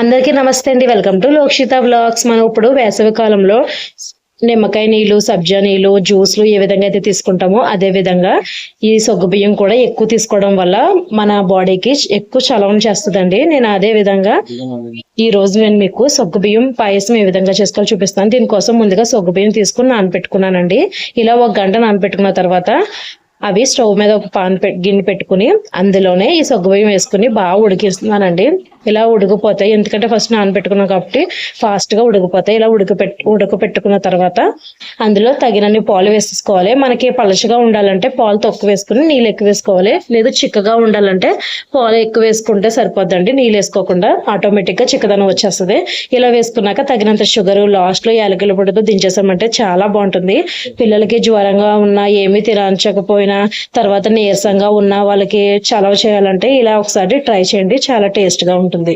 అందరికీ నమస్తే అండి. Welcome to Lokshita vlogs. మనం ఇప్పుడు వేసవి కాలంలో నిమ్మకాయ నీళ్ళు, సబ్జా నీళ్ళు, జ్యూస్లు ఏ విధంగా అయితే తీసుకుంటామో అదే విధంగా ఈ సగ్గుబియ్యం కూడా ఎక్కువ తీసుకోవడం వల్ల మన బాడీకి ఎక్కువ చలవం చేస్తుందండి. నేను అదే విధంగా ఈ రోజు నేను మీకు సగ్గుబియ్యం పాయసం ఏ విధంగా చేసుకోవాలో చూపిస్తాను. దీనికోసం ముందుగా సగ్గుబియ్యం తీసుకుని నానబెట్టుకున్నానండి. ఇలా 1 గంట నానబెట్టుకున్న తర్వాత అవి స్టవ్ మీద ఒక గిన్నె పెట్టుకుని అందులోనే ఈ సగ్గుబియ్యం వేసుకుని బాగా ఉడికిస్తున్నానండి. ఇలా ఉడికిపోతాయి, ఎందుకంటే ఫస్ట్ నానబెట్టుకున్నాం కాబట్టి ఫాస్ట్ గా ఉడికిపోతాయి. ఇలా ఉడకపెట్టుకున్న తర్వాత అందులో తగినన్ని పాలు వేసుకోవాలి. మనకి పలచగా ఉండాలంటే పాలు తక్కువ వేసుకుని నీళ్ళు ఎక్కువ వేసుకోవాలి. లేదు చిక్కగా ఉండాలంటే పాలు ఎక్కువ వేసుకుంటే సరిపోద్దండి. నీళ్ళు వేసుకోకుండా ఆటోమేటిక్ గా చిక్కదనం వచ్చేస్తుంది. ఇలా వేసుకున్నాక తగినంత షుగర్, లాస్ట్ లో యాలకుల పొడితో దించేసామంటే చాలా బాగుంటుంది. పిల్లలకి జ్వరంగా ఉన్నా, ఏమీ తినకపోయినా, తర్వాత నీరసంగా ఉన్న వాళ్ళకి చలవ చేయాలంటే ఇలా ఒకసారి ట్రై చేయండి. చాలా టేస్ట్ గా ఉంటుంది.